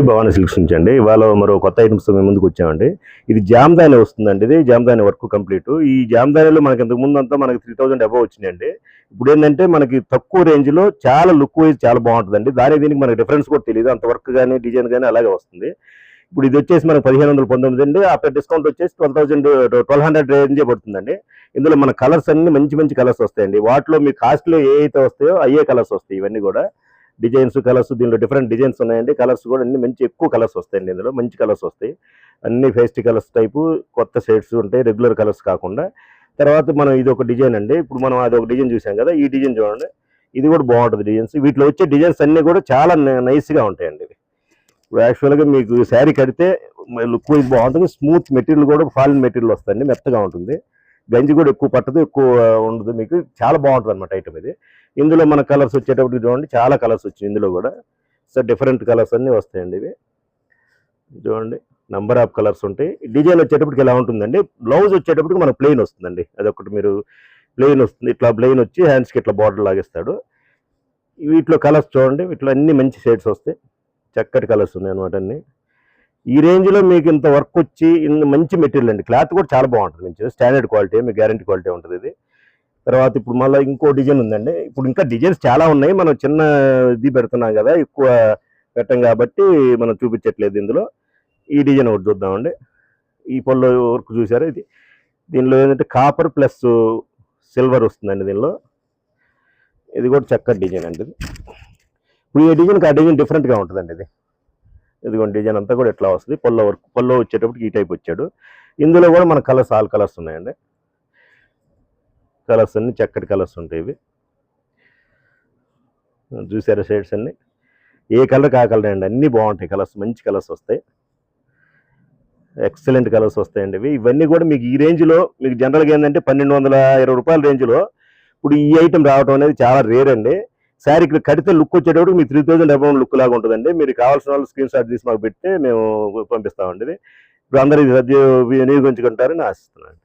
Bhavani silks నుంచి అండి. ఇవాళ మరో కొత్త ఐటమ్స్తో మేము ముందుకు వచ్చామండి. ఇది జామ్దాని వస్తుందండి. ఇది జామ్దాని వర్క్ కంప్లీట్. ఈ జామ్దానిలో మనకి ఇంతకు ముందు అంతా మనకి 3000 అబవ్ వచ్చినాయండి. ఇప్పుడు ఏంటంటే మనకి తక్కువ రేంజ్లో చాలా లుక్ వైజ్ చాలా బాగుంటుందండి. దీనికి మనకి డిఫరెన్స్ కూడా తెలియదు. అంత వర్క్ కానీ డిజైన్ కానీ అలాగే వస్తుంది. ఇప్పుడు ఇది వచ్చేసి మనకు 1519 అండి. ఆఫ్టర్ డిస్కౌంట్ వచ్చేసి 1200 రేంజే పడుతుందండి. ఇందులో మన కలర్స్ అన్ని మంచి మంచి కలర్స్ వస్తాయండి. వాటిలో మీ కాస్ట్లో ఏ అయితే వస్తాయో అయ్యే కలర్స్ వస్తాయి. ఇవన్నీ కూడా డిజైన్స్ కలర్స్ దీనిలో డిఫరెంట్ డిజైన్స్ ఉన్నాయండి. కలర్స్ కూడా అన్ని మంచి ఎక్కువ కలర్స్ వస్తాయండి. ఇందులో మంచి కలర్స్ వస్తాయి. అన్ని ఫేస్టీ కలర్స్ టైపు కొత్త షేడ్స్ ఉంటాయి, రెగ్యులర్ కలర్స్ కాకుండా. తర్వాత మనం ఇది ఒక డిజైన్ అండి. ఇప్పుడు మనం అది ఒక డిజైన్ చూసాం కదా, ఈ డిజైన్ చూడండి. ఇది కూడా బాగుంటుంది డిజైన్స్. వీటిలో వచ్చే డిజైన్స్ అన్నీ కూడా చాలా నైస్గా ఉంటాయండి. ఇప్పుడు యాక్చువల్గా మీకు శారీ కడితే లుక్ వైజ్ బాగుంటుంది. స్మూత్ మెటీరియల్ కూడా ఫాలిన్ మెటీరియల్ వస్తుంది, మెత్తగా ఉంటుంది. గంజి కూడా ఎక్కువ పట్టదు, ఎక్కువ ఉండదు. మీకు చాలా బాగుంటుంది అనమాట ఐటమ్ ఇది. ఇందులో మన కలర్స్ వచ్చేటప్పటికి చూడండి, చాలా కలర్స్ వచ్చినాయి ఇందులో కూడా. సో డిఫరెంట్ కలర్స్ అన్నీ వస్తాయండి. ఇవి చూడండి, నంబర్ ఆఫ్ కలర్స్ ఉంటాయి. డిజైన్ వచ్చేటప్పటికి ఎలా ఉంటుందండి, బ్లౌజ్ వచ్చేటప్పటికి మనకు ప్లెయిన్ వస్తుందండి. అదొకటి మీరు ప్లెయిన్ వస్తుంది. ఇట్లా ప్లెయిన్ వచ్చి హ్యాండ్స్కి ఇట్లా బార్డర్ లాగేస్తాడు. వీటిలో కలర్స్ చూడండి, వీటిలో అన్ని మంచి షేడ్స్ వస్తాయి. చక్కటి కలర్స్ ఉన్నాయి అనమాట అన్ని. ఈ రేంజ్లో మీకు ఇంత వర్క్ వచ్చి మంచి మెటీరియల్ అండి. క్లాత్ కూడా చాలా బాగుంటుంది, మంచిగా స్టాండర్డ్ క్వాలిటీ, మీకు గ్యారంటీ క్వాలిటీ ఉంటుంది ఇది. తర్వాత ఇప్పుడు మళ్ళీ ఇంకో డిజైన్ ఉందండి. ఇప్పుడు ఇంకా డిజైన్స్ చాలా ఉన్నాయి. మనం చిన్న ఇది పెడుతున్నాం కదా, ఎక్కువ పెట్టం కాబట్టి మనం చూపించట్లేదు ఇందులో. ఈ డిజైన్ ఒకటి చూద్దామండి. ఈ పళ్ళు వర్క్ చూసారా, ఇది దీనిలో ఏంటంటే కాపర్ ప్లస్ సిల్వర్ వస్తుందండి దీనిలో. ఇది కూడా చక్కటి డిజైన్ అండి. ఇప్పుడు ఈ డిజైన్కి ఆ డిజైన్ డిఫరెంట్గా ఉంటుందండి. ఇదిగోండి డిజైన్ అంతా కూడా ఎట్లా వస్తుంది. పళ్ళు వచ్చేటప్పటికి ఈ టైప్ వచ్చాడు. ఇందులో కూడా మన కలర్స్ ఆల్ కలర్స్ ఉన్నాయండి. కలర్స్ అన్ని చక్కటి కలర్స్ ఉంటాయి. ఇవి చూసారా షేడ్స్ అన్ని, ఏ కలర్ ఆ కలర్ అండి, అన్నీ బాగుంటాయి కలర్స్. మంచి కలర్స్ వస్తాయి, ఎక్సలెంట్ కలర్స్ వస్తాయండి. ఇవన్నీ కూడా మీకు ఈ రేంజ్లో మీకు జనరల్గా ఏంటంటే 1220 రూపాయల రేంజ్లో ఇప్పుడు ఈ ఐటమ్ రావడం అనేది చాలా రేర్ అండి. శారీ ఇక్కడ కడితే లుక్ వచ్చేటప్పుడు మీకు 3000 అబౌండ్ లుక్ లాగా ఉంటుందండి. మీరు కావాల్సిన వాళ్ళు స్క్రీన్ షాట్ తీసి మాకు పెడితే మేము పంపిస్తామండి. ఇది ఇప్పుడు అందరూ వినియోగించుకుంటారని ఆశిస్తున్నాను.